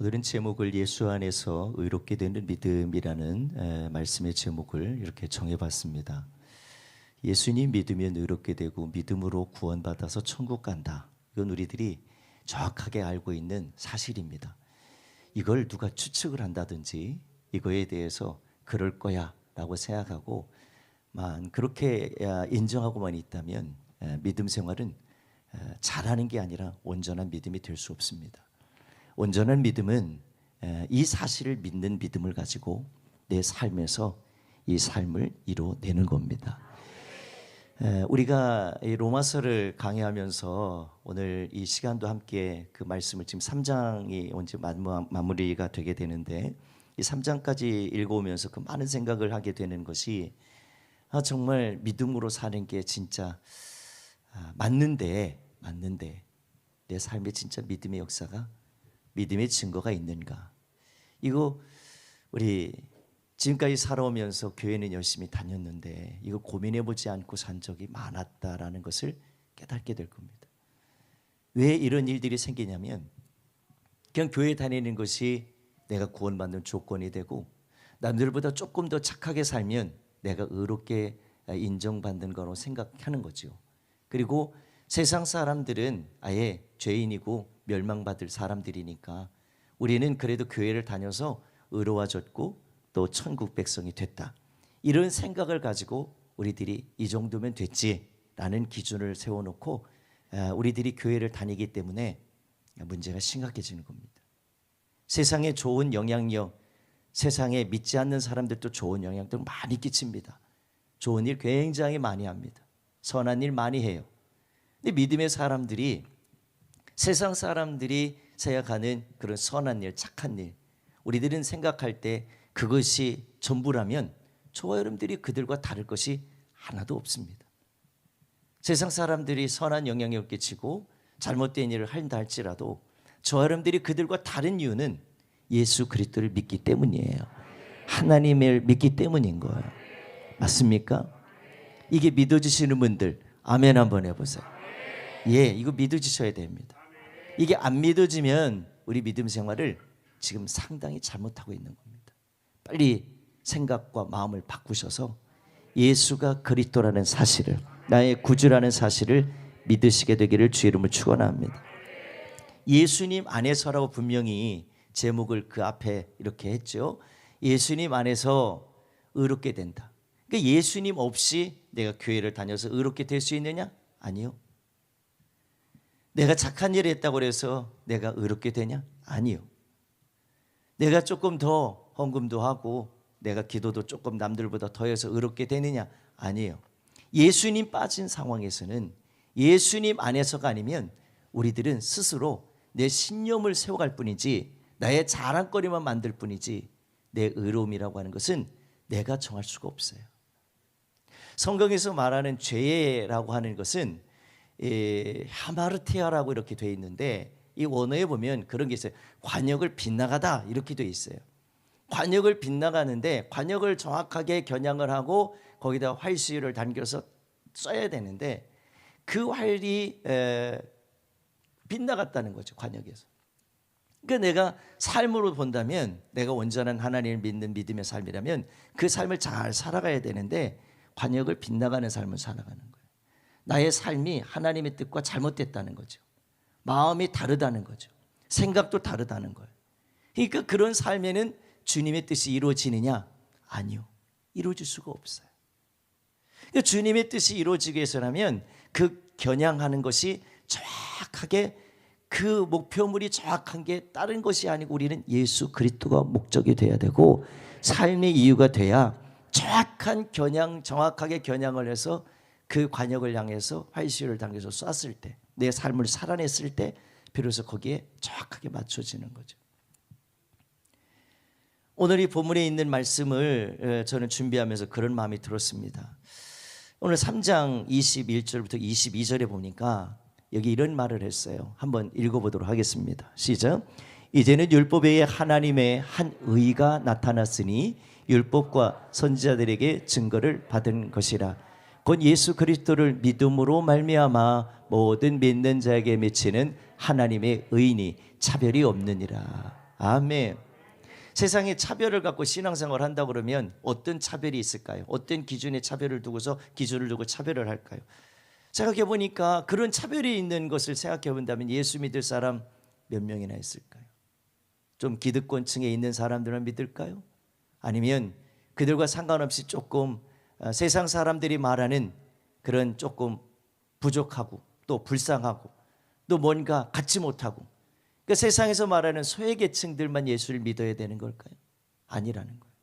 오늘은 제목을 예수 안에서 의롭게 되는 믿음이라는 말씀의 제목을 이렇게 정해봤습니다. 예수님 믿으면 의롭게 되고 믿음으로 구원받아서 천국 간다. 이건 우리들이 정확하게 알고 있는 사실입니다. 이걸 누가 추측을 한다든지 이거에 대해서 그럴 거야 라고 생각하고 그렇게 인정하고만 있다면 믿음 생활은 잘하는 게 아니라 온전한 믿음이 될 수 없습니다. 온전한 믿음은 이 사실을 믿는 믿음을 가지고 내 삶에서 이 삶을 이루어내는 겁니다. 우리가 이 로마서를 강의하면서 오늘 이 시간도 함께 그 말씀을 지금 3장이 언제 마무리가 되게 되는데 이 3장까지 읽어오면서 그 많은 생각을 하게 되는 것이 정말 믿음으로 사는 게 진짜 맞는데 내 삶에 진짜 믿음의 역사가 믿음의 증거가 있는가? 이거 우리 지금까지 살아오면서 교회는 열심히 다녔는데 이거 고민해보지 않고 산 적이 많았다라는 것을 깨닫게 될 겁니다. 왜 이런 일들이 생기냐면 그냥 교회 다니는 것이 내가 구원받는 조건이 되고 남들보다 조금 더 착하게 살면 내가 의롭게 인정받는 거로 생각하는 거죠. 그리고 세상 사람들은 아예 죄인이고 멸망받을 사람들이니까 우리는 그래도 교회를 다녀서 의로워졌고 또 천국 백성이 됐다. 이런 생각을 가지고 우리들이 이 정도면 됐지라는 기준을 세워놓고 우리들이 교회를 다니기 때문에 문제가 심각해지는 겁니다. 세상에 좋은 영향력, 세상에 믿지 않는 사람들도 좋은 영향력을 많이 끼칩니다. 좋은 일 굉장히 많이 합니다. 선한 일 많이 해요. 근데 믿음의 사람들이 세상 사람들이 생각하는 그런 선한 일, 착한 일, 우리들은 생각할 때 그것이 전부라면 저와 여러분들이 그들과 다를 것이 하나도 없습니다. 세상 사람들이 선한 영향력을 끼치고 잘못된 일을 한다 할지라도 저와 여러분들이 그들과 다른 이유는 예수 그리스도를 믿기 때문이에요. 하나님을 믿기 때문인 거예요. 맞습니까? 이게 믿어지시는 분들 아멘 한번 해보세요. 예, 이거 믿어지셔야 됩니다. 이게 안 믿어지면 우리 믿음 생활을 지금 상당히 잘못하고 있는 겁니다. 빨리 생각과 마음을 바꾸셔서 예수가 그리스도라는 사실을, 나의 구주라는 사실을 믿으시게 되기를 주의 이름으로 축원합니다. 예수님 안에서라고 분명히 제목을 그 앞에 이렇게 했죠. 예수님 안에서 의롭게 된다. 그러니까 예수님 없이 내가 교회를 다녀서 의롭게 될 수 있느냐? 아니요. 내가 착한 일을 했다고 해서 내가 의롭게 되냐? 아니요. 내가 조금 더 헌금도 하고 내가 기도도 조금 남들보다 더 해서 의롭게 되느냐? 아니에요. 예수님 빠진 상황에서는 예수님 안에서가 아니면 우리들은 스스로 내 신념을 세워갈 뿐이지 나의 자랑거리만 만들 뿐이지 내 의로움이라고 하는 것은 내가 정할 수가 없어요. 성경에서 말하는 죄라고 하는 것은 하마르티아라고 이렇게 되어 있는데 이 원어에 보면 그런 게 있어요. 관역을 빗나가다 이렇게 되어 있어요. 관역을 빗나가는데 관역을 정확하게 겨냥을 하고 거기다 활시를 당겨서 써야 되는데 그 활이 빗나갔다는 거죠. 관역에서. 그러니까 내가 삶으로 본다면 내가 온전한 하나님을 믿는 믿음의 삶이라면 그 삶을 잘 살아가야 되는데 관역을 빗나가는 삶을 살아가는 거예요. 나의 삶이 하나님의 뜻과 잘못됐다는 거죠. 마음이 다르다는 거죠. 생각도 다르다는 거예요. 그러니까 그런 삶에는 주님의 뜻이 이루어지느냐? 아니요. 이루어질 수가 없어요. 그러니까 주님의 뜻이 이루어지기 위해서라면 그 겨냥하는 것이 정확하게 그 목표물이 정확한 게 다른 것이 아니고 우리는 예수 그리스도가 목적이 돼야 되고 삶의 이유가 돼야 정확한 겨냥, 정확하게 겨냥을 해서 그 관역을 향해서 활시를 당겨서 쐈을 때 내 삶을 살아냈을 때 비로소 거기에 정확하게 맞춰지는 거죠. 오늘 이 본문에 있는 말씀을 저는 준비하면서 그런 마음이 들었습니다. 오늘 3장 21절부터 22절에 보니까 여기 이런 말을 했어요. 한번 읽어보도록 하겠습니다. 시작. 이제는 율법에 의해 하나님의 한 의가 나타났으니 율법과 선지자들에게 증거를 받은 것이라. 곧 예수 그리스도를 믿음으로 말미암아 모든 믿는 자에게 미치는 하나님의 의인이 차별이 없느니라. 아멘. 세상에 차별을 갖고 신앙생활을 한다 그러면 어떤 차별이 있을까요? 어떤 기준의 차별을 두고서 기준을 두고 차별을 할까요? 생각해 보니까 그런 차별이 있는 것을 생각해 본다면 예수 믿을 사람 몇 명이나 있을까요? 좀 기득권층에 있는 사람들은 믿을까요? 아니면 그들과 상관없이 조금 세상 사람들이 말하는 그런 조금 부족하고 또 불쌍하고 또 뭔가 갖지 못하고, 그러니까 세상에서 말하는 소외계층들만 예수를 믿어야 되는 걸까요? 아니라는 거예요.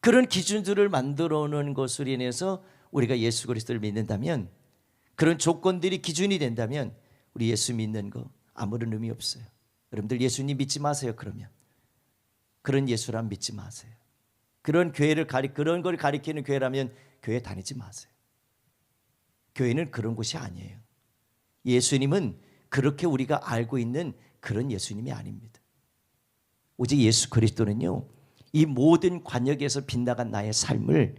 그런 기준들을 만들어 놓은 것으로 인해서 우리가 예수 그리스도를 믿는다면, 그런 조건들이 기준이 된다면 우리 예수 믿는 거 아무런 의미 없어요. 여러분들 예수님 믿지 마세요. 그러면 그런 예수란 믿지 마세요. 그런 걸 가리키는 교회라면 교회 다니지 마세요. 교회는 그런 곳이 아니에요. 예수님은 그렇게 우리가 알고 있는 그런 예수님이 아닙니다. 오직 예수 그리스도는요, 이 모든 관역에서 빗나간 나의 삶을,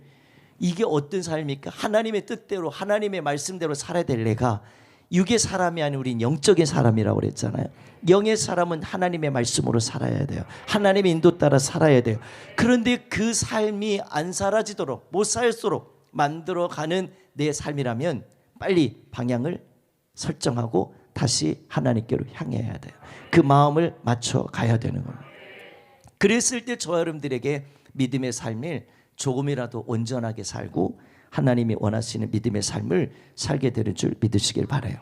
이게 어떤 삶입니까? 하나님의 뜻대로 하나님의 말씀대로 살아야 될 내가, 육의 사람이 아닌 우린 영적인 사람이라고 그랬잖아요. 영의 사람은 하나님의 말씀으로 살아야 돼요. 하나님의 인도 따라 살아야 돼요. 그런데 그 삶이 안 사라지도록, 못 살도록 만들어가는 내 삶이라면 빨리 방향을 설정하고 다시 하나님께로 향해야 돼요. 그 마음을 맞춰 가야 되는 겁니다. 그랬을 때 저와 여러분들에게 믿음의 삶을 조금이라도 온전하게 살고 하나님이 원하시는 믿음의 삶을 살게 되는 줄 믿으시길 바라요.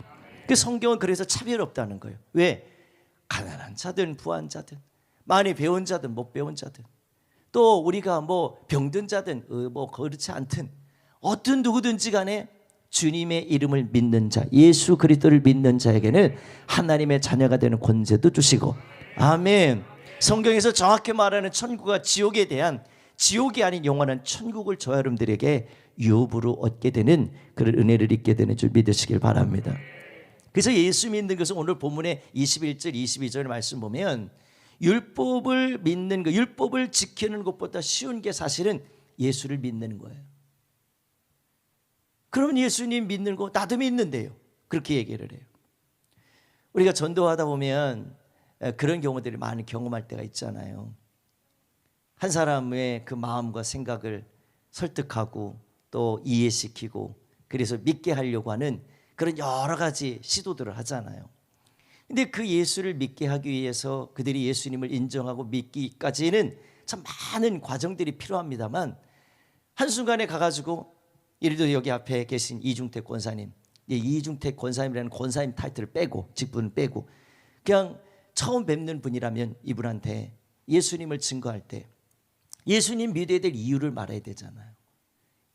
그 성경은 그래서 차별 없다는 거예요. 왜? 가난한 자든 부한 자든, 많이 배운 자든 못 배운 자든, 또 우리가 뭐 병든 자든 뭐 그렇지 않든, 어떤 누구든지 간에 주님의 이름을 믿는 자, 예수 그리스도를 믿는 자에게는 하나님의 자녀가 되는 권세도 주시고, 아멘. 성경에서 정확히 말하는 천국과 지옥에 대한, 지옥이 아닌 영원한 천국을 저와 여러분들에게 유업으로 얻게 되는 그런 은혜를 입게 되는 줄 믿으시길 바랍니다. 그래서 예수 믿는 것은 오늘 본문의 21절 22절 말씀 보면, 율법을 믿는 것, 율법을 지키는 것보다 쉬운 게 사실은 예수를 믿는 거예요. 그러면 예수님 믿는 거 나도 믿는데요, 그렇게 얘기를 해요. 우리가 전도하다 보면 그런 경우들이 많이 경험할 때가 있잖아요. 한 사람의 그 마음과 생각을 설득하고 또 이해시키고, 그래서 믿게 하려고 하는 그런 여러 가지 시도들을 하잖아요. 근데 그 예수를 믿게 하기 위해서 그들이 예수님을 인정하고 믿기까지는 참 많은 과정들이 필요합니다만, 한순간에 가가지고, 예를 들어 여기 앞에 계신 이중택 권사님, 이중택 권사님이라는 권사님 타이틀을 빼고, 직분을 빼고, 그냥 처음 뵙는 분이라면 이분한테 예수님을 증거할 때 예수님 믿어야 될 이유를 말해야 되잖아요.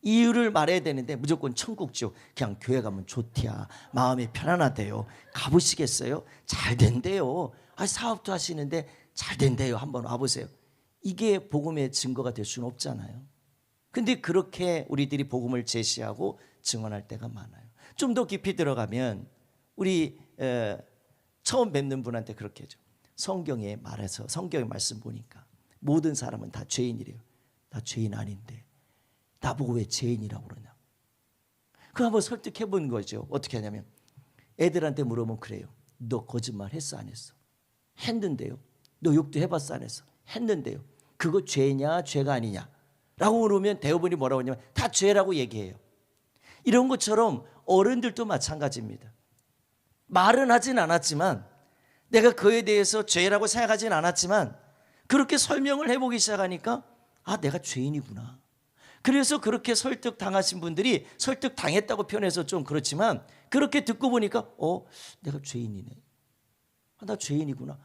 이유를 말해야 되는데 무조건 천국지옥, 그냥 교회 가면 좋대야, 마음이 편안하대요, 가보시겠어요? 잘 된대요. 사업도 하시는데 잘 된대요, 한번 와보세요. 이게 복음의 증거가 될 수는 없잖아요. 근데 그렇게 우리들이 복음을 제시하고 증언할 때가 많아요. 좀 더 깊이 들어가면 우리 처음 뵙는 분한테 그렇게 하죠. 성경에 말해서, 성경의 말씀 보니까 모든 사람은 다 죄인이래요. 나 죄인 아닌데 나보고 왜 죄인이라고 그러냐. 그거 한번 설득해 본 거죠. 어떻게 하냐면 애들한테 물어보면 그래요. 너 거짓말 했어 안 했어? 했는데요. 너 욕도 해봤어 안 했어? 했는데요. 그거 죄냐 죄가 아니냐 라고 물으면 대부분이 뭐라고 하냐면 다 죄라고 얘기해요. 이런 것처럼 어른들도 마찬가지입니다. 말은 하진 않았지만, 내가 그에 대해서 죄라고 생각하진 않았지만 그렇게 설명을 해보기 시작하니까 내가 죄인이구나. 그래서 그렇게 설득당하신 분들이, 설득당했다고 표현해서 좀 그렇지만, 그렇게 듣고 보니까 내가 죄인이네. 나 죄인이구나.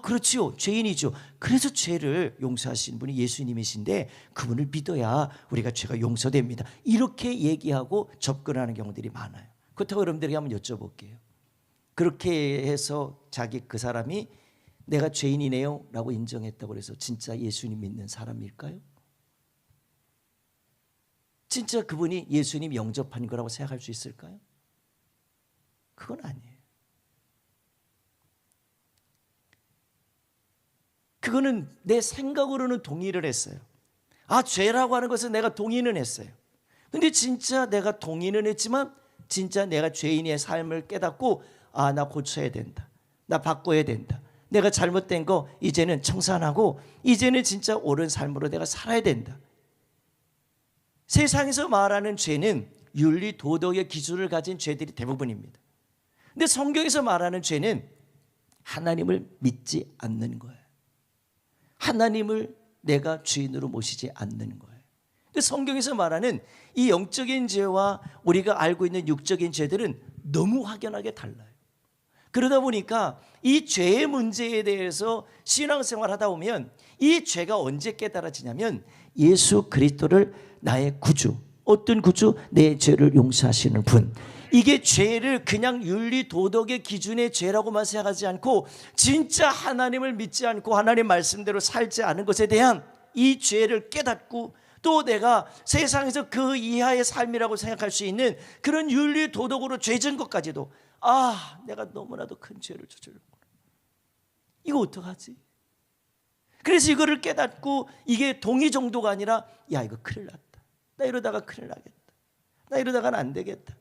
그렇지요, 죄인이죠. 그래서 죄를 용서하시는 분이 예수님이신데 그분을 믿어야 우리가 죄가 용서됩니다. 이렇게 얘기하고 접근하는 경우들이 많아요. 그렇다고 여러분들에게 한번 여쭤볼게요. 그렇게 해서 그 사람이 내가 죄인이네요 라고 인정했다고 해서 진짜 예수님 믿는 사람일까요? 진짜 그분이 예수님 영접한 거라고 생각할 수 있을까요? 그건 아니에요. 그거는 내 생각으로는 동의를 했어요. 죄라고 하는 것은 내가 동의는 했어요. 근데 진짜 내가 동의는 했지만 진짜 내가 죄인의 삶을 깨닫고 나 고쳐야 된다, 나 바꿔야 된다, 내가 잘못된 거 이제는 청산하고 이제는 진짜 옳은 삶으로 내가 살아야 된다. 세상에서 말하는 죄는 윤리 도덕의 기준을 가진 죄들이 대부분입니다. 근데 성경에서 말하는 죄는 하나님을 믿지 않는 거예요. 하나님을 내가 주인으로 모시지 않는 거예요. 근데 성경에서 말하는 이 영적인 죄와 우리가 알고 있는 육적인 죄들은 너무 확연하게 달라요. 그러다 보니까 이 죄의 문제에 대해서 신앙생활 하다 보면 이 죄가 언제 깨달아지냐면 예수 그리스도를 나의 구주, 어떤 구주? 내 죄를 용서하시는 분. 이게 죄를 그냥 윤리 도덕의 기준의 죄라고만 생각하지 않고 진짜 하나님을 믿지 않고 하나님 말씀대로 살지 않은 것에 대한 이 죄를 깨닫고 또 내가 세상에서 그 이하의 삶이라고 생각할 수 있는 그런 윤리 도덕으로 죄진 것까지도 내가 너무나도 큰 죄를 저질렀구나. 이거 어떡하지? 그래서 이거를 깨닫고 이게 동의 정도가 아니라 이거 큰일 났다. 나 이러다가 큰일 나겠다. 나 이러다가는 안 되겠다.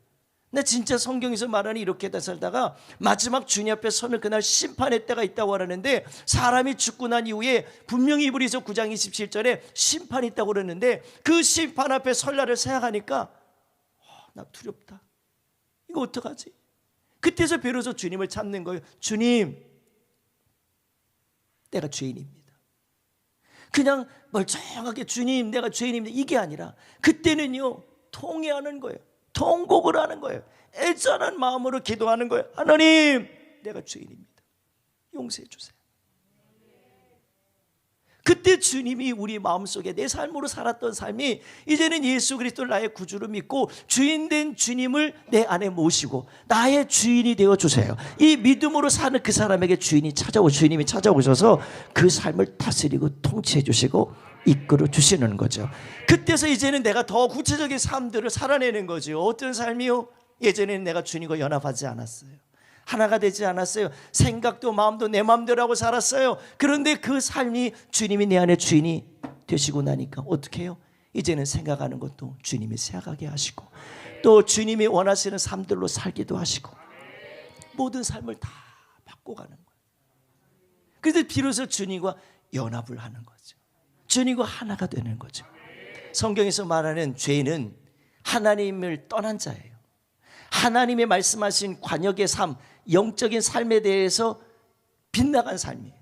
나 진짜 성경에서 말하는 이렇게 살다가 마지막 주님 앞에 서는 그날 심판의 때가 있다고 하는데 사람이 죽고 난 이후에 분명히 히브리서 9장 27절에 심판이 있다고 그러는데 그 심판 앞에 설 날을 생각하니까 나 두렵다. 이거 어떡하지? 그때서 비로소 주님을 찾는 거예요. 주님, 내가 죄인입니다. 그냥 멀쩡하게 주님 내가 죄인입니다 이게 아니라 그때는요 통회하는 거예요. 통곡을 하는 거예요. 애절한 마음으로 기도하는 거예요. 하나님, 내가 죄인입니다. 용서해 주세요. 그때 주님이 우리 마음속에 내 삶으로 살았던 삶이 이제는 예수 그리스도를 나의 구주로 믿고 주인된 주님을 내 안에 모시고 나의 주인이 되어주세요. 이 믿음으로 사는 그 사람에게 주님이 찾아오셔서 그 삶을 다스리고 통치해 주시고 이끌어 주시는 거죠. 그때서 이제는 내가 더 구체적인 삶들을 살아내는 거죠. 어떤 삶이요? 예전에는 내가 주님과 연합하지 않았어요. 하나가 되지 않았어요. 생각도 마음도 내 마음대로 하고 살았어요. 그런데 그 삶이 주님이 내 안에 주인이 되시고 나니까 어떻게 해요? 이제는 생각하는 것도 주님이 생각하게 하시고 또 주님이 원하시는 삶들로 살기도 하시고 모든 삶을 다 바꿔가는 거예요. 그래서 비로소 주님과 연합을 하는 거죠. 주님과 하나가 되는 거죠. 성경에서 말하는 죄는 하나님을 떠난 자예요. 하나님의 말씀하신 관역의 삶, 영적인 삶에 대해서 빗나간 삶이에요.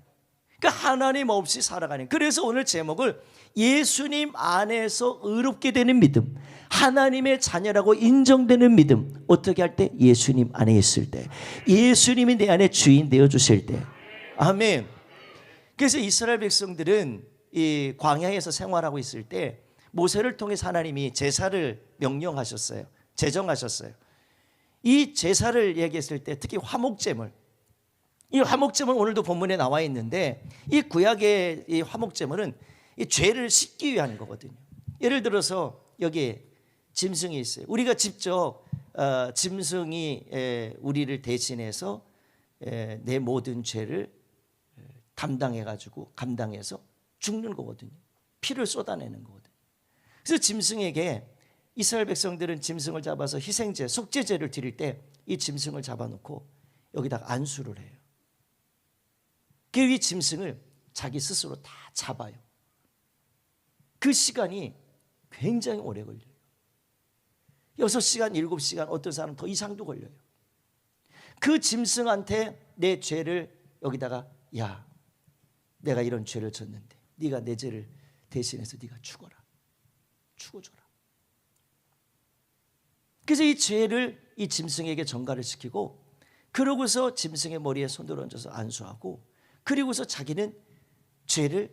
그러니까 하나님 없이 살아가는. 그래서 오늘 제목을 예수님 안에서 의롭게 되는 믿음, 하나님의 자녀라고 인정되는 믿음. 어떻게 할 때? 예수님 안에 있을 때, 예수님이 내 안에 주인 되어주실 때. 아멘. 그래서 이스라엘 백성들은 이 광야에서 생활하고 있을 때 모세를 통해서 하나님이 제사를 명령하셨어요. 제정하셨어요. 이 제사를 얘기했을 때 특히 화목제물, 이 화목제물 오늘도 본문에 나와 있는데 이 구약의 이 화목제물은 이 죄를 씻기 위한 거거든요. 예를 들어서 여기에 짐승이 있어요. 우리가 직접 짐승이 우리를 대신해서 내 모든 죄를 감당해서 죽는 거거든요. 피를 쏟아내는 거거든요. 그래서 짐승에게 이스라엘 백성들은 짐승을 잡아서 희생제, 속죄제를 드릴 때 이 짐승을 잡아놓고 여기다가 안수를 해요. 그 이 짐승을 자기 스스로 다 잡아요. 그 시간이 굉장히 오래 걸려요. 6시간, 7시간, 어떤 사람은 더 이상도 걸려요. 그 짐승한테 내 죄를 여기다가 내가 이런 죄를 졌는데 네가 내 죄를 대신해서 네가 죽어줘라. 그래서 이 죄를 이 짐승에게 전가를 시키고 그러고서 짐승의 머리에 손을 얹어서 안수하고 그리고서 자기는 죄를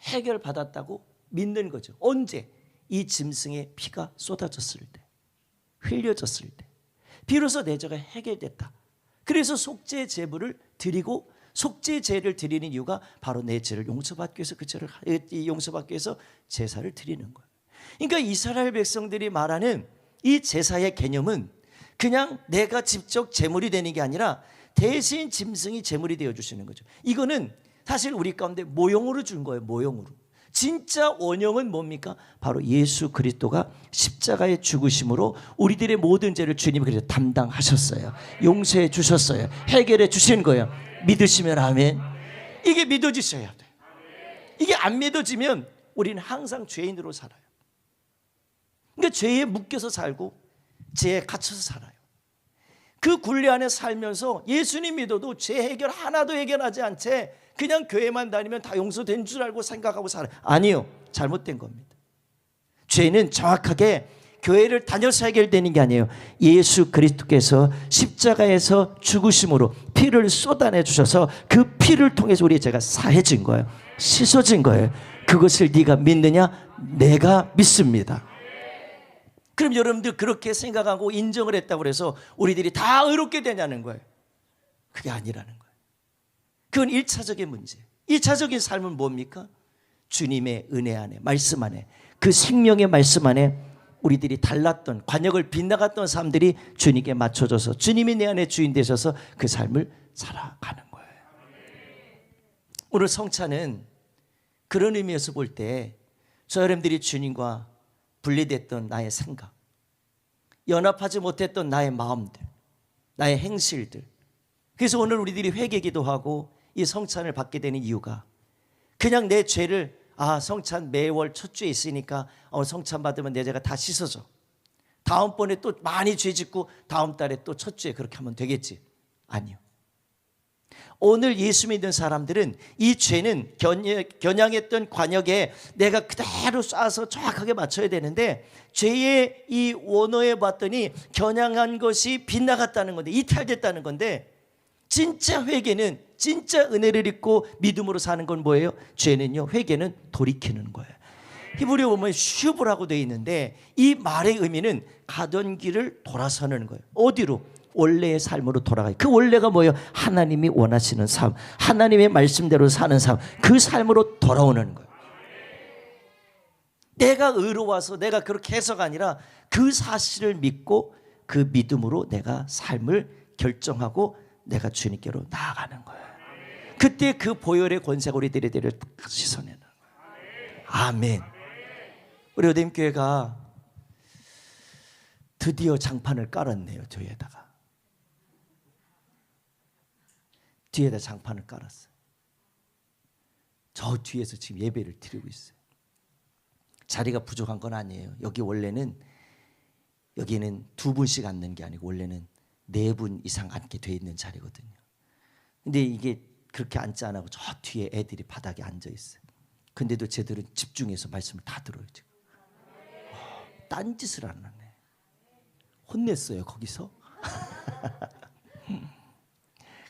해결받았다고 믿는 거죠. 언제? 이 짐승의 피가 쏟아졌을 때, 흘려졌을 때 비로소 내 죄가 해결됐다. 그래서 속죄 제물을 드리고 속죄 제를 드리는 이유가 바로 내 죄를 용서받기 위해서 그 죄를 용서받기 위해서 제사를 드리는 거예요. 그러니까 이스라엘 백성들이 말하는 이 제사의 개념은 그냥 내가 직접 제물이 되는 게 아니라 대신 짐승이 제물이 되어주시는 거죠. 이거는 사실 우리 가운데 모형으로 준 거예요. 모형으로. 진짜 원형은 뭡니까? 바로 예수 그리스도가 십자가의 죽으심으로 우리들의 모든 죄를 주님이 그래서 담당하셨어요. 용서해 주셨어요. 해결해 주신 거예요. 믿으시면 아멘. 이게 믿어지셔야 돼요. 이게 안 믿어지면 우리는 항상 죄인으로 살아요. 그러니까 죄에 묶여서 살고 죄에 갇혀서 살아요. 그 굴레 안에 살면서 예수님 믿어도 죄 해결 하나도 해결하지 않 채 그냥 교회만 다니면 다 용서된 줄 알고 생각하고 살아요. 아니요, 잘못된 겁니다. 죄는 정확하게 교회를 다녀서 해결되는 게 아니에요. 예수 그리스도께서 십자가에서 죽으심으로 피를 쏟아내 주셔서 그 피를 통해서 우리의 죄가 사해진 거예요. 씻어진 거예요. 그것을 네가 믿느냐? 내가 믿습니다. 그럼 여러분들 그렇게 생각하고 인정을 했다고 해서 우리들이 다 의롭게 되냐는 거예요. 그게 아니라는 거예요. 그건 1차적인 문제. 2차적인 삶은 뭡니까? 주님의 은혜 안에, 말씀 안에, 그 생명의 말씀 안에 우리들이 달랐던, 관역을 빗나갔던 사람들이 주님께 맞춰져서 주님이 내 안에 주인 되셔서 그 삶을 살아가는 거예요. 오늘 성찬은 그런 의미에서 볼 때 저 여러분들이 주님과 분리됐던 나의 생각, 연합하지 못했던 나의 마음들, 나의 행실들, 그래서 오늘 우리들이 회개기도 하고 이 성찬을 받게 되는 이유가 그냥 내 죄를 성찬 매월 첫 주에 있으니까 성찬 받으면 내 죄가 다 씻어져, 다음번에 또 많이 죄 짓고 다음 달에 또 첫 주에 그렇게 하면 되겠지. 아니요. 오늘 예수 믿는 사람들은 이 죄는 겨냥했던 관역에 내가 그대로 쏴서 정확하게 맞춰야 되는데 죄의 이 원어에 봤더니 겨냥한 것이 빗나갔다는 건데, 이탈됐다는 건데, 진짜 회개는, 진짜 은혜를 입고 믿음으로 사는 건 뭐예요? 죄는요, 회개는 돌이키는 거예요. 히브리어 보면 슈브라고 되어 있는데 이 말의 의미는 가던 길을 돌아서는 거예요. 어디로? 원래의 삶으로 돌아가요. 그 원래가 뭐예요? 하나님이 원하시는 삶, 하나님의 말씀대로 사는 삶, 그 삶으로 돌아오는 거예요. 내가 의로워서 내가 그렇게 해서가 아니라 그 사실을 믿고 그 믿음으로 내가 삶을 결정하고 내가 주님께로 나아가는 거예요. 그때 그 보혈의 권세가 우리들의 죄를 씻어내는 거예요. 아멘. 우리 어딘교회가 드디어 장판을 깔았네요. 뒤에다 장판을 깔았어요. 저 뒤에서 지금 예배를 드리고 있어요. 자리가 부족한 건 아니에요. 여기는 2분씩 앉는 게 아니고 원래는 4분 이상 앉게 돼 있는 자리거든요. 근데 이게 그렇게 앉지 않고 저 뒤에 애들이 바닥에 앉아 있어요. 근데도 쟤들은 집중해서 말씀을 다 들어요. 지금 딴짓을 안 하네. 혼냈어요 거기서.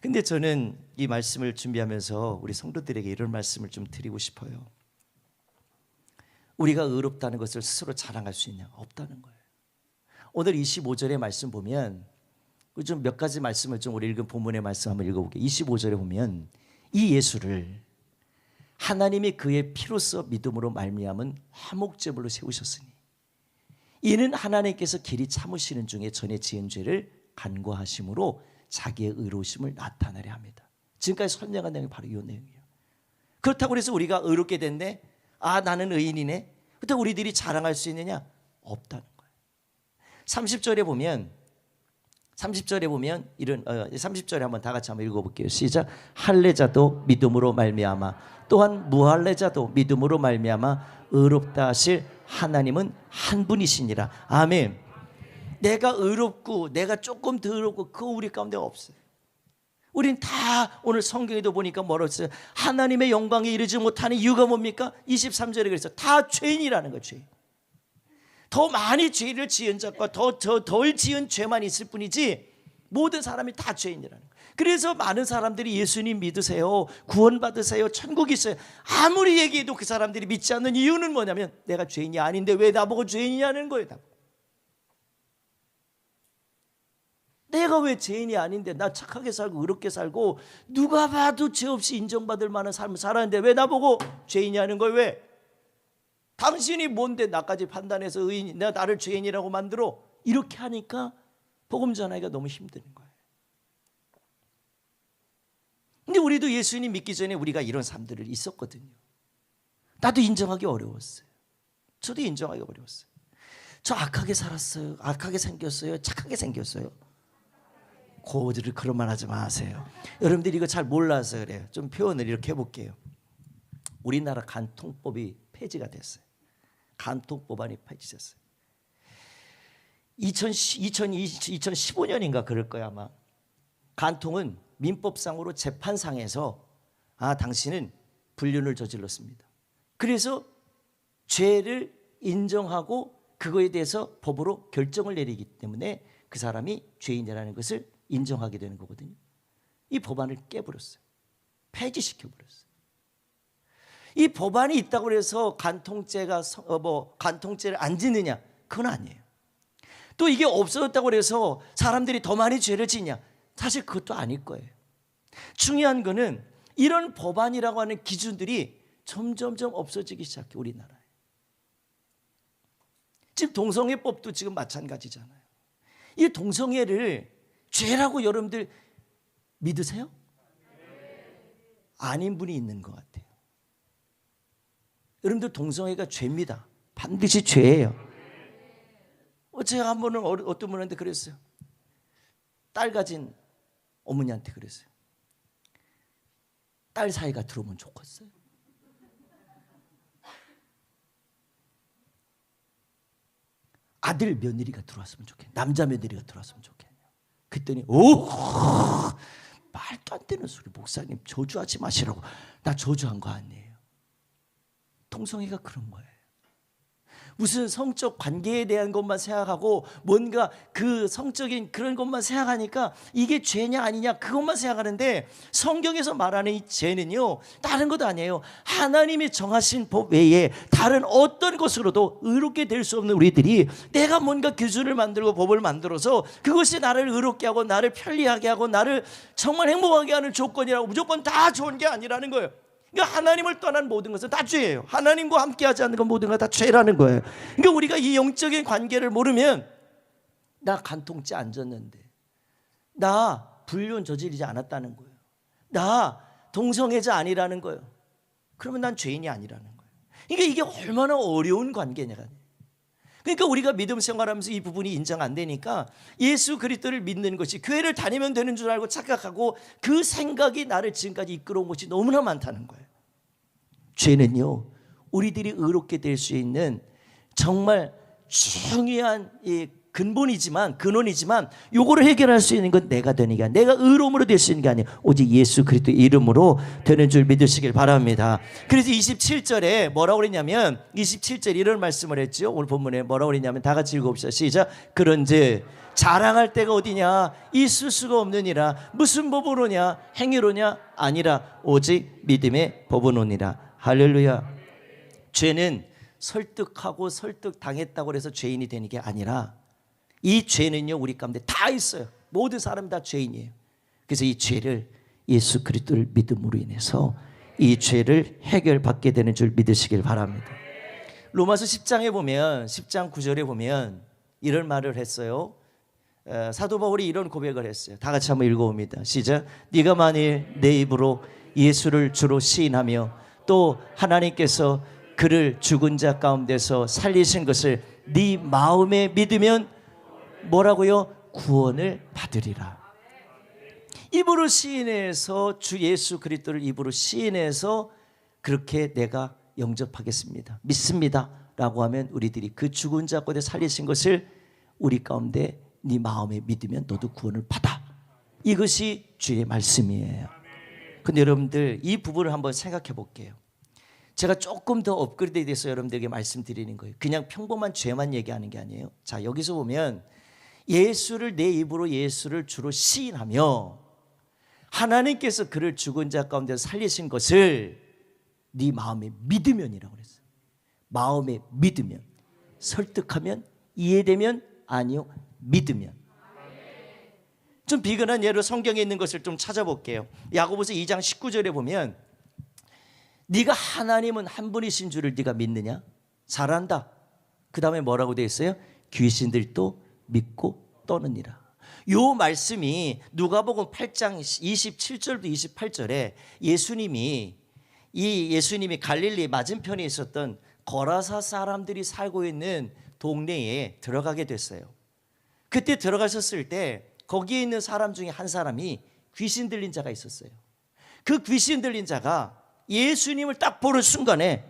근데 저는 이 말씀을 준비하면서 우리 성도들에게 이런 말씀을 좀 드리고 싶어요. 우리가 의롭다는 것을 스스로 자랑할 수 있냐? 없다는 거예요. 오늘 25절의 말씀 보면 좀 몇 가지 말씀을 좀 우리 읽은 본문의 말씀 한번 읽어볼게요. 25절에 보면 이 예수를 하나님이 그의 피로써 믿음으로 말미암은 화목제물로 세우셨으니 이는 하나님께서 길이 참으시는 중에 전에 지은 죄를 간과하심으로 자기의 의로우심을 나타내려 합니다. 지금까지 설명한 내용이 바로 이 내용이에요. 그렇다고 해서 우리가 의롭게 됐네, 나는 의인이네, 그렇다고 우리들이 자랑할 수 있느냐? 없다는 거예요. 30절에 보면 이런 30절에 한번 다 같이 한번 읽어볼게요. 시작. 할례자도 믿음으로 말미암아 또한 무할례자도 믿음으로 말미암아 의롭다 하실 하나님은 한 분이시니라. 아멘. 내가 의롭고 내가 조금 더 의롭고 그거 우리 가운데 없어요. 우린 다 오늘 성경에도 보니까 뭐라고 했어요? 하나님의 영광에 이르지 못하는 이유가 뭡니까? 23절에 그랬어요. 다 죄인이라는 거예요. 죄인. 더 많이 죄를 지은 자과 덜 지은 죄만 있을 뿐이지 모든 사람이 다 죄인이라는 거예요. 그래서 많은 사람들이 예수님 믿으세요, 구원받으세요, 천국이 있어요. 아무리 얘기해도 그 사람들이 믿지 않는 이유는 뭐냐면 내가 죄인이 아닌데 왜 나보고 죄인이냐는 거예요. 내가 왜 죄인이 아닌데 나 착하게 살고 의롭게 살고 누가 봐도 죄 없이 인정받을 만한 삶을 살았는데 왜 나보고 죄인이냐는 거예요. 왜? 당신이 뭔데 나까지 판단해서 내가 나를 죄인이라고 만들어? 이렇게 하니까 복음 전하기가 너무 힘든 거예요. 근데 우리도 예수님 믿기 전에 우리가 이런 삶들이 있었거든요. 나도 인정하기 어려웠어요. 저도 인정하기 어려웠어요. 저 악하게 살았어요. 악하게 생겼어요. 착하게 생겼어요. 고들을 그런 말 하지 마세요. 여러분들이 이거 잘 몰라서 그래요. 좀 표현을 이렇게 해볼게요. 우리나라 간통법이 폐지가 됐어요. 간통법안이 폐지됐어요. 2015년인가 그럴 거야 아마. 간통은 민법상으로 재판상에서 당신은 불륜을 저질렀습니다. 그래서 죄를 인정하고 그거에 대해서 법으로 결정을 내리기 때문에 그 사람이 죄인이라는 것을 인정하게 되는 거거든요. 이 법안을 깨버렸어요. 폐지시켜버렸어요. 이 법안이 있다고 해서 간통죄가 간통죄를 안 짓느냐? 그건 아니에요. 또 이게 없어졌다고 해서 사람들이 더 많이 죄를 짓냐? 사실 그것도 아닐 거예요. 중요한 거는 이런 법안이라고 하는 기준들이 점점점 없어지기 시작해. 우리나라에 지금 동성애법도 지금 마찬가지잖아요. 이 동성애를 죄라고 여러분들 믿으세요? 아닌 분이 있는 것 같아요. 여러분들 동성애가 죄입니다. 반드시 죄예요. 제가 한 번은 어떤 분한테 그랬어요. 딸 가진 어머니한테 그랬어요. 딸 사이가 들어오면 좋겠어요. 아들 며느리가 들어왔으면 좋겠네. 남자 며느리가 들어왔으면 좋겠네요. 그랬더니 말도 안 되는 소리. 목사님 저주하지 마시라고. 나 저주한 거 아니에요. 동성애가 그런 거예요. 무슨 성적 관계에 대한 것만 생각하고 뭔가 그 성적인 그런 것만 생각하니까 이게 죄냐 아니냐 그것만 생각하는데, 성경에서 말하는 이 죄는요 다른 것도 아니에요. 하나님이 정하신 법 외에 다른 어떤 것으로도 의롭게 될 수 없는 우리들이 내가 뭔가 기준을 만들고 법을 만들어서 그것이 나를 의롭게 하고 나를 편리하게 하고 나를 정말 행복하게 하는 조건이라고 무조건 다 좋은 게 아니라는 거예요. 그러니까 하나님을 떠난 모든 것은 다 죄예요. 하나님과 함께하지 않는 건 모든 건 다 죄라는 거예요. 그러니까 우리가 이 영적인 관계를 모르면, 나 간통죄 안 졌는데, 나 불륜 저지르지 않았다는 거예요, 나 동성애자 아니라는 거예요, 그러면 난 죄인이 아니라는 거예요. 그러니까 이게 얼마나 어려운 관계냐. 그러니까 우리가 믿음 생활하면서 이 부분이 인정 안 되니까 예수 그리스도를 믿는 것이 교회를 다니면 되는 줄 알고 착각하고 그 생각이 나를 지금까지 이끌어온 것이 너무나 많다는 거예요. 죄는요 우리들이 의롭게 될 수 있는 정말 중요한 근본이지만 근원이지만 요거를 해결할 수 있는 건 내가 되는 게 아니라, 내가 의로움으로 될 수 있는 게 아니에요. 오직 예수 그리스도의 이름으로 되는 줄 믿으시길 바랍니다. 그래서 27절에 뭐라고 그랬냐면, 27절 이런 말씀을 했죠. 오늘 본문에 뭐라고 그랬냐면 다 같이 읽어봅시다. 시작. 그런즉 자랑할 때가 어디냐? 있을 수가 없느니라. 무슨 법으로냐? 행위로냐? 아니라 오직 믿음의 법으로니라. 할렐루야. 죄는 설득하고 설득당했다고 해서 죄인이 되는 게 아니라, 이 죄는요 우리 가운데 다 있어요. 모든 사람 다 죄인이에요. 그래서 이 죄를 예수 그리스도를 믿음으로 인해서 이 죄를 해결받게 되는 줄 믿으시길 바랍니다. 로마서 10장에 보면 10장 9절에 보면 이런 말을 했어요. 사도 바울이 이런 고백을 했어요. 다 같이 한번 읽어봅니다. 시작. 네가 만일 내 입으로 예수를 주로 시인하며 또 하나님께서 그를 죽은 자 가운데서 살리신 것을 네 마음에 믿으면 뭐라고요? 구원을 받으리라. 입으로 시인해서 주 예수 그리스도를 입으로 시인해서 그렇게 내가 영접하겠습니다, 믿습니다 라고 하면 우리들이 그 죽은 자 가운데 살리신 것을 우리 가운데 네 마음에 믿으면 너도 구원을 받아. 이것이 주의 말씀이에요. 근데 여러분들 이 부분을 한번 생각해 볼게요. 제가 조금 더 업그레이드 돼서 여러분들에게 말씀드리는 거예요. 그냥 평범한 죄만 얘기하는 게 아니에요. 자, 여기서 보면 예수를 내 입으로 예수를 주로 시인하며 하나님께서 그를 죽은 자 가운데 살리신 것을 네 마음에 믿으면이라고 그랬어요. 마음에 믿으면, 설득하면, 이해되면, 아니요 믿으면. 좀 비근한 예로 성경에 있는 것을 좀 찾아볼게요. 야고보서 2장 19절에 보면 네가 하나님은 한 분이신 줄을 네가 믿느냐? 잘한다. 그 다음에 뭐라고 되어 있어요? 귀신들도 믿고 떠느니라. 요 말씀이 누가복음 8장 27절도 28절에 예수님이 갈릴리 맞은편에 있었던 거라사 사람들이 살고 있는 동네에 들어가게 됐어요. 그때 들어가셨을 때 거기에 있는 사람 중에 한 사람이 귀신 들린 자가 있었어요. 그 귀신 들린 자가 예수님을 딱 보는 순간에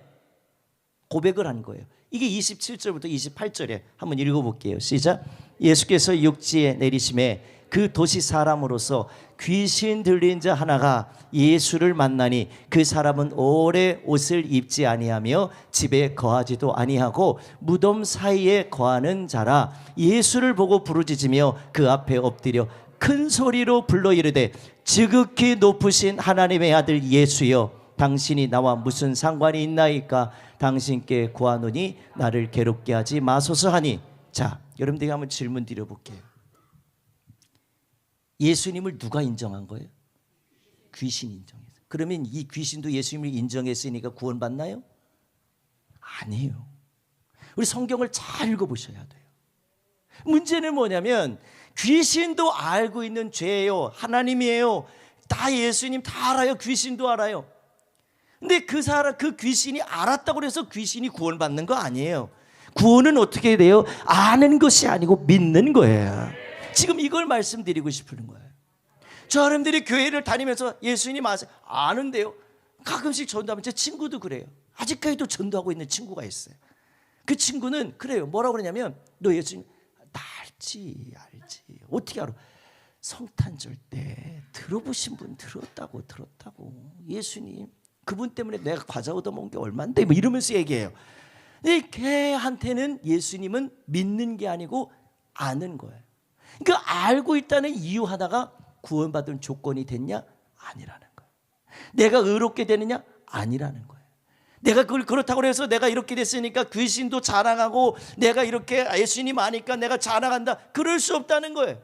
고백을 한 거예요. 이게 27절부터 28절에 한번 읽어볼게요. 시작. 예수께서 육지에 내리심에 그 도시 사람으로서 귀신 들린 자 하나가 예수를 만나니 그 사람은 오래 옷을 입지 아니하며 집에 거하지도 아니하고 무덤 사이에 거하는 자라. 예수를 보고 부르짖으며 그 앞에 엎드려 큰 소리로 불러 이르되 지극히 높으신 하나님의 아들 예수여, 당신이 나와 무슨 상관이 있나이까? 당신께 구하노니 나를 괴롭게 하지 마소서 하니. 자, 여러분들에게 한번 질문 드려볼게요. 예수님을 누가 인정한 거예요? 귀신이 인정했어요. 그러면 이 귀신도 예수님을 인정했으니까 구원받나요? 아니에요. 우리 성경을 잘 읽어보셔야 돼요. 문제는 뭐냐면 귀신도 알고 있는 죄예요. 하나님이에요. 다 예수님 다 알아요. 귀신도 알아요. 근데 그 귀신이 알았다고 해서 귀신이 구원받는 거 아니에요. 구원은 어떻게 돼요? 아는 것이 아니고 믿는 거예요. 지금 이걸 말씀드리고 싶은 거예요. 저 사람들이 교회를 다니면서 예수님 아세요? 아는데요. 가끔씩 전도하면 제 친구도 그래요. 아직까지도 전도하고 있는 친구가 있어요. 그 친구는 그래요. 뭐라고 그러냐면 너 예수님 나 알지. 어떻게 알아? 성탄절 때 들어보신 분 들었다고. 예수님 그분 때문에 내가 과자 얻어먹은 게 얼만데 뭐 이러면서 얘기해요. 근데 걔한테는 예수님은 믿는 게 아니고 아는 거예요. 그러니까 알고 있다는 이유 하나가 구원받은 조건이 됐냐? 아니라는 거예요. 내가 의롭게 되느냐? 아니라는 거예요. 내가 그걸 그렇다고 해서 내가 이렇게 됐으니까 귀신도 자랑하고 내가 이렇게 예수님 아니까 내가 자랑한다. 그럴 수 없다는 거예요.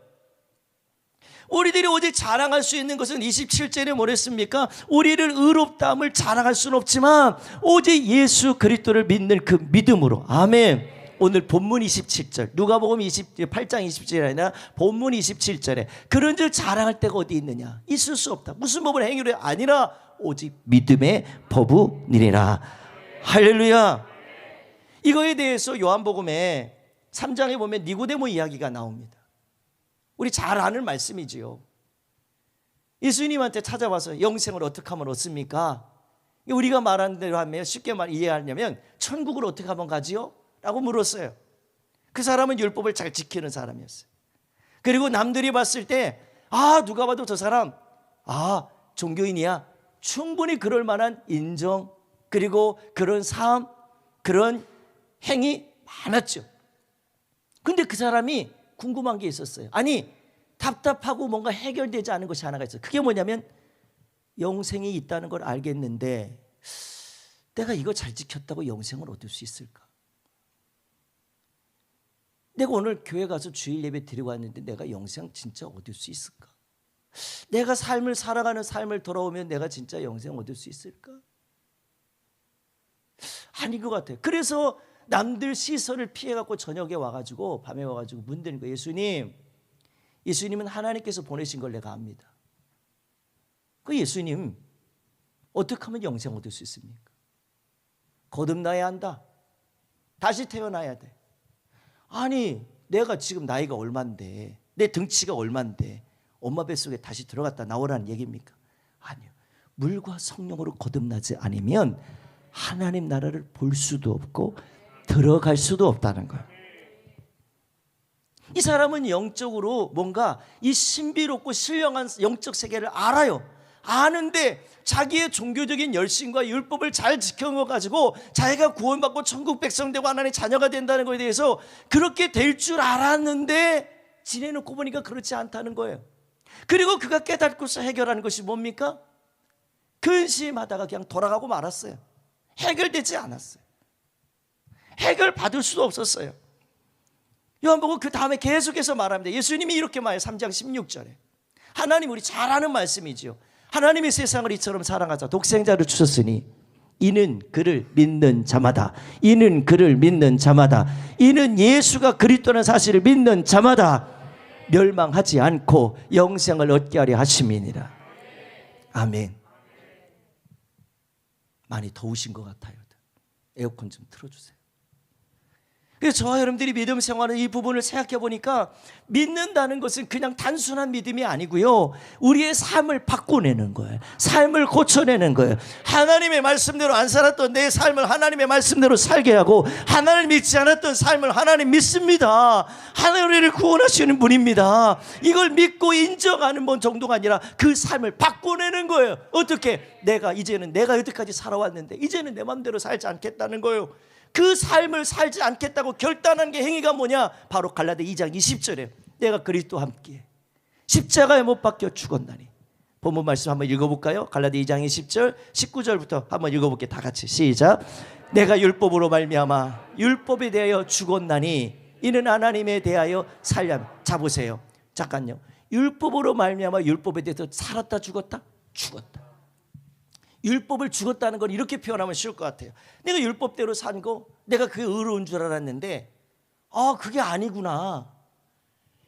우리들이 오직 자랑할 수 있는 것은 27절에 뭐랬습니까? 우리를 의롭다함을 자랑할 수는 없지만 오직 예수 그리스도를 믿는 그 믿음으로. 아멘. 오늘 본문 27절 누가복음 8장 27절이 아니라 본문 27절에 그런즉 자랑할 데가 어디 있느냐? 있을 수 없다. 무슨 법을 행위로 아니라 오직 믿음의 법이니라. 할렐루야. 이거에 대해서 요한복음에 3장에 보면 니고데모 이야기가 나옵니다. 우리 잘 아는 말씀이지요. 예수님한테 찾아와서 영생을 어떻게 하면 얻습니까? 우리가 말하는 대로 하면 쉽게 이해하려면 천국을 어떻게 하면 가지요? 라고 물었어요. 그 사람은 율법을 잘 지키는 사람이었어요. 그리고 남들이 봤을 때 누가 봐도 저 사람 종교인이야. 충분히 그럴 만한 인정 그리고 그런 삶 그런 행위 많았죠. 근데 그 사람이 궁금한 게 있었어요. 아니 답답하고 뭔가 해결되지 않은 것이 하나가 있어요. 그게 뭐냐면 영생이 있다는 걸 알겠는데 내가 이거 잘 지켰다고 영생을 얻을 수 있을까? 내가 오늘 교회 가서 주일 예배 드리고 왔는데 내가 영생 진짜 얻을 수 있을까? 내가 삶을 살아가는 삶을 돌아오면 내가 진짜 영생 얻을 수 있을까? 아닌 것 같아요. 그래서 남들 시선을 피해갖고 저녁에 와가지고 밤에 와가지고 문드는 거예요. 예수님은 하나님께서 보내신 걸 내가 압니다. 그 예수님 어떻게 하면 영생 얻을 수 있습니까? 거듭나야 한다. 다시 태어나야 돼. 아니 내가 지금 나이가 얼만데 내 등치가 얼만데 엄마 뱃속에 다시 들어갔다 나오라는 얘기입니까? 아니요. 물과 성령으로 거듭나지 않으면 하나님 나라를 볼 수도 없고 들어갈 수도 없다는 거예요. 이 사람은 영적으로 뭔가 이 신비롭고 신령한 영적 세계를 알아요. 아는데 자기의 종교적인 열심과 율법을 잘 지켜온 것 가지고 자기가 구원받고 천국 백성 되고 하나님의 자녀가 된다는 것에 대해서 그렇게 될 줄 알았는데 지내놓고 보니까 그렇지 않다는 거예요. 그리고 그가 깨닫고서 해결하는 것이 뭡니까? 근심하다가 그냥 돌아가고 말았어요. 해결되지 않았어요. 해결받을 수도 없었어요. 요한복음 그 다음에 계속해서 말합니다. 예수님이 이렇게 말해요. 3장 16절에 하나님 우리 잘 아는 말씀이죠. 하나님이 세상을 이처럼 사랑하사 독생자를 주셨으니 이는 그를 믿는 자마다 이는 그를 믿는 자마다 이는 예수가 그리스도라는 사실을 믿는 자마다 멸망하지 않고 영생을 얻게 하려 하심이니라. 아멘. 많이 더우신 것 같아요. 에어컨 좀 틀어주세요. 그래서 저와 여러분들이 믿음 생활의 이 부분을 생각해 보니까 믿는다는 것은 그냥 단순한 믿음이 아니고요, 우리의 삶을 바꿔내는 거예요. 삶을 고쳐내는 거예요. 하나님의 말씀대로 안 살았던 내 삶을 하나님의 말씀대로 살게 하고, 하나님을 믿지 않았던 삶을 하나님 믿습니다. 하나님 우리를 구원하시는 분입니다. 이걸 믿고 인정하는 분 정도가 아니라 그 삶을 바꿔내는 거예요. 어떻게? 이제는 내가 여태까지 살아왔는데 이제는 내 마음대로 살지 않겠다는 거예요. 그 삶을 살지 않겠다고 결단한 게 행위가 뭐냐? 바로 갈라디아 2장 20절에 내가 그리스도와 함께 십자가에 못 박혀 죽었나니. 본문 말씀 한번 읽어볼까요? 갈라디아 2장 20절 19절부터 한번 읽어볼게요. 다 같이 시작. 내가 율법으로 말미암아 율법에 대하여 죽었나니 이는 하나님에 대하여 살려. 자 보세요. 잠깐요. 율법으로 말미암아 율법에 대해서 살았다 죽었다? 죽었다. 율법을 죽었다는 걸 이렇게 표현하면 쉬울 것 같아요. 내가 율법대로 산 거, 내가 그게 의로운 줄 알았는데 그게 아니구나.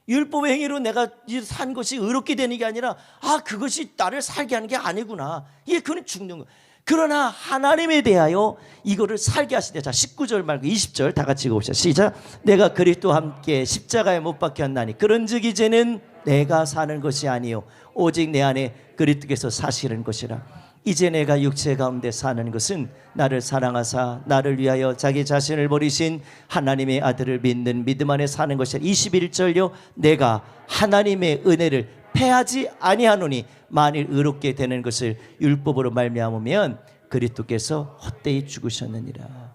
율법의 행위로 내가 산 것이 의롭게 되는 게 아니라 그것이 나를 살게 하는 게 아니구나. 그건 죽는 거. 그러나 하나님에 대하여 이거를 살게 하시되. 자 19절 말고 20절 다 같이 읽어봅시다. 시작. 내가 그리스도와 함께 십자가에 못 박혔나니 그런즉 이제는 내가 사는 것이 아니요 오직 내 안에 그리스도께서 사시는 것이라. 이제 내가 육체 가운데 사는 것은 나를 사랑하사 나를 위하여 자기 자신을 버리신 하나님의 아들을 믿는 믿음 안에 사는 것이라. 21절요. 내가 하나님의 은혜를 패하지 아니하노니 만일 의롭게 되는 것을 율법으로 말미암으면 그리스도께서 헛되이 죽으셨느니라.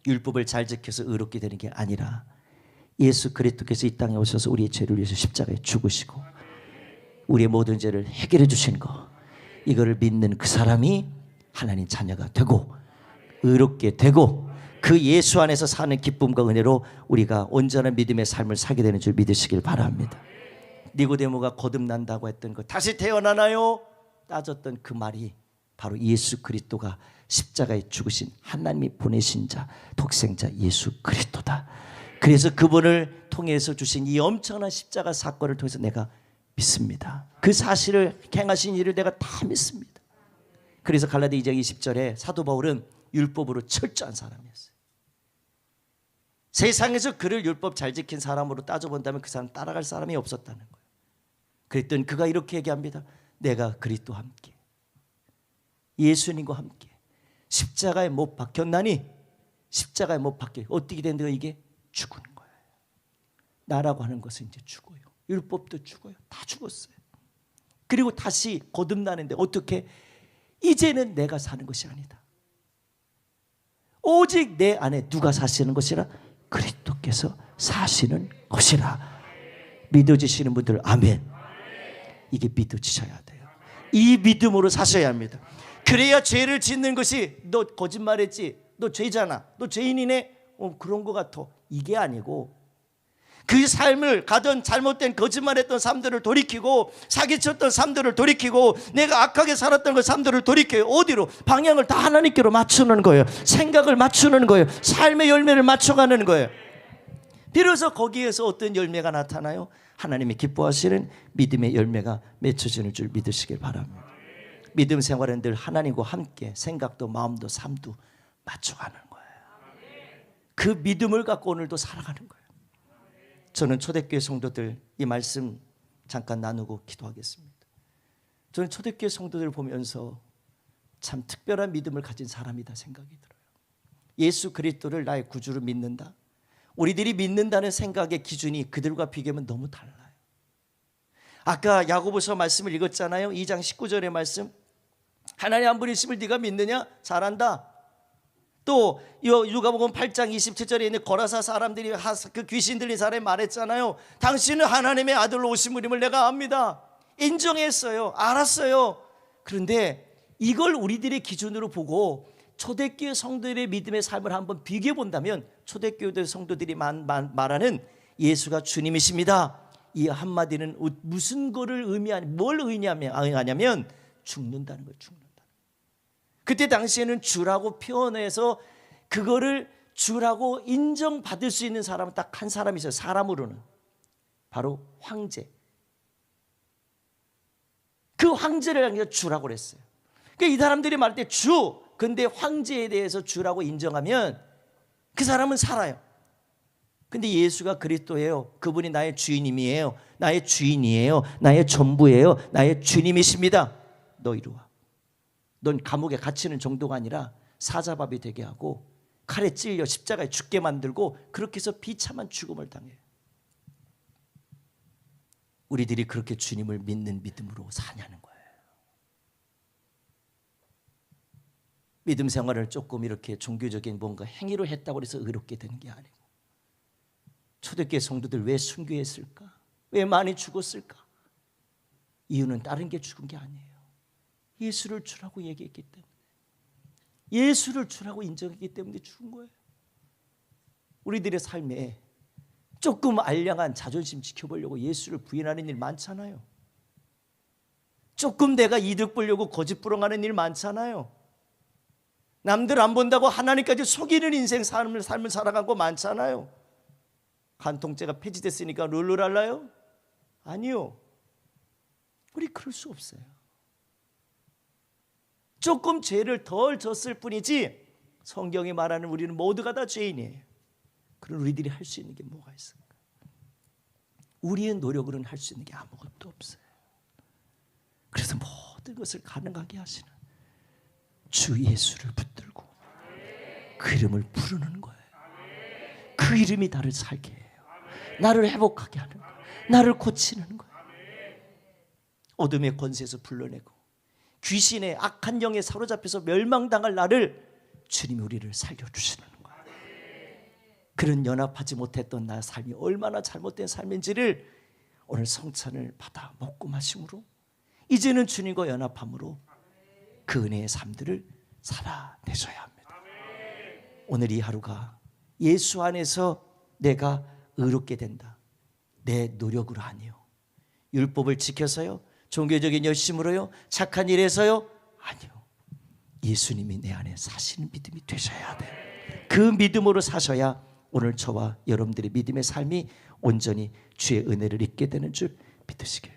율법을 잘 지켜서 의롭게 되는 게 아니라 예수 그리스도께서 이 땅에 오셔서 우리의 죄를 위해서 십자가에 죽으시고 우리의 모든 죄를 해결해 주신 거, 이거를 믿는 그 사람이 하나님 자녀가 되고 의롭게 되고 그 예수 안에서 사는 기쁨과 은혜로 우리가 온전한 믿음의 삶을 살게 되는 줄 믿으시길 바랍니다. 니고데모가 거듭난다고 했던 거, 다시 태어나나요? 따졌던 그 말이 바로 예수 그리스도가 십자가에 죽으신 하나님이 보내신 자, 독생자 예수 그리스도다. 그래서 그분을 통해서 주신 이 엄청난 십자가 사건을 통해서 내가 믿습니다. 그 사실을 행하신 일을 내가 다 믿습니다. 그래서 갈라디아 2장 20절에 사도 바울은 율법으로 철저한 사람이었어요. 세상에서 그를 율법 잘 지킨 사람으로 따져본다면 그 사람 따라갈 사람이 없었다는 거예요. 그랬더니 그가 이렇게 얘기합니다. 내가 그리스도와 함께 예수님과 함께 십자가에 못 박혔나니. 십자가에 못 박혀 어떻게 된 거예요? 이게 죽은 거예요. 나라고 하는 것은 이제 죽어요. 율법도 죽어요. 다 죽었어요. 그리고 다시 거듭나는데 어떻게? 이제는 내가 사는 것이 아니다. 오직 내 안에 누가 사시는 것이라? 그리스도께서 사시는 것이라. 믿어지시는 분들 아멘. 이게 믿어지셔야 돼요. 이 믿음으로 사셔야 합니다. 그래야 죄를 짓는 것이 너 거짓말했지, 너 죄잖아, 너 죄인이네, 그런 것 같아, 이게 아니고 그 삶을 가던 잘못된 거짓말했던 삶들을 돌이키고 사기쳤던 삶들을 돌이키고 내가 악하게 살았던 그 삶들을 돌이켜요. 어디로? 방향을 다 하나님께로 맞추는 거예요. 생각을 맞추는 거예요. 삶의 열매를 맞춰가는 거예요. 비로소 거기에서 어떤 열매가 나타나요? 하나님이 기뻐하시는 믿음의 열매가 맺혀지는 줄 믿으시길 바랍니다. 믿음 생활은 늘 하나님과 함께 생각도 마음도 삶도 맞춰가는 거예요. 그 믿음을 갖고 오늘도 살아가는 거예요. 저는 초대교회 성도들 이 말씀 잠깐 나누고 기도하겠습니다. 저는 초대교회 성도들을 보면서 참 특별한 믿음을 가진 사람이다 생각이 들어요. 예수 그리스도를 나의 구주로 믿는다. 우리들이 믿는다는 생각의 기준이 그들과 비교하면 너무 달라요. 아까 야고보서 말씀을 읽었잖아요. 2장 19절의 말씀. 하나님 한 분이심을 네가 믿느냐? 잘한다. 또 누가복음 8장 27절에 있는 거라사 사람들이 그 귀신 들린 사람이 말했잖아요. 당신은 하나님의 아들로 오신 분임을 내가 압니다. 인정했어요. 알았어요. 그런데 이걸 우리들의 기준으로 보고 초대교회 성도들의 믿음의 삶을 한번 비교해 본다면 초대교회 성도들이 말하는 예수가 주님이십니다, 이 한마디는 무슨 거를 뭘 의미하냐면 죽는다는 거예요. 죽는다. 그때 당시에는 주라고 표현해서 그거를 주라고 인정받을 수 있는 사람은 딱 한 사람이 있어요. 사람으로는 바로 황제. 그 황제를 주라고 그랬어요. 그러니까 이 사람들이 말할 때 주, 근데 황제에 대해서 주라고 인정하면 그 사람은 살아요. 근데 예수가 그리스도예요. 그분이 나의 주인님이에요. 나의 주인이에요. 나의 전부예요. 나의 주님이십니다. 너 이리 와. 넌 감옥에 갇히는 정도가 아니라 사자밥이 되게 하고 칼에 찔려 십자가에 죽게 만들고 그렇게 해서 비참한 죽음을 당해요. 우리들이 그렇게 주님을 믿는 믿음으로 사냐는 거예요. 믿음 생활을 조금 이렇게 종교적인 뭔가 행위로 했다고 해서 의롭게 되는 게 아니고, 초대교회 성도들 왜 순교했을까? 왜 많이 죽었을까? 이유는 다른 게 죽은 게 아니에요. 예수를 주라고 얘기했기 때문에, 예수를 주라고 인정했기 때문에 죽은 거예요. 우리들의 삶에 조금 알량한 자존심 지켜보려고 예수를 부인하는 일 많잖아요. 조금 내가 이득 보려고 거짓 부렁하는 일 많잖아요. 남들 안 본다고 하나님까지 속이는 인생 삶을 살아간 거 많잖아요. 간통죄가 폐지됐으니까 룰루랄라요? 아니요. 우리 그럴 수 없어요. 조금 죄를 덜 졌을 뿐이지 성경이 말하는 우리는 모두가 다 죄인이에요. 그럼 우리들이 할 수 있는 게 뭐가 있을까? 우리의 노력으로는 할 수 있는 게 아무것도 없어요. 그래서 모든 것을 가능하게 하시는 주 예수를 붙들고 그 이름을 부르는 거예요. 그 이름이 나를 살게 해요. 나를 회복하게 하는 거예요. 나를 고치는 거예요. 어둠의 권세에서 불러내고 귀신의 악한 영에 사로잡혀서 멸망당할 나를 주님이 우리를 살려주시는 거예요. 그런 연합하지 못했던 나의 삶이 얼마나 잘못된 삶인지를 오늘 성찬을 받아 먹고 마심으로 이제는 주님과 연합함으로 그 은혜의 삶들을 살아내셔야 합니다. 오늘 이 하루가 예수 안에서 내가 의롭게 된다. 내 노력으로 아니요. 율법을 지켜서요. 종교적인 열심으로요. 착한 일에서요. 아니요. 예수님이 내 안에 사시는 믿음이 되셔야 돼요. 그 믿음으로 사셔야 오늘 저와 여러분들의 믿음의 삶이 온전히 주의 은혜를 입게 되는 줄 믿으시길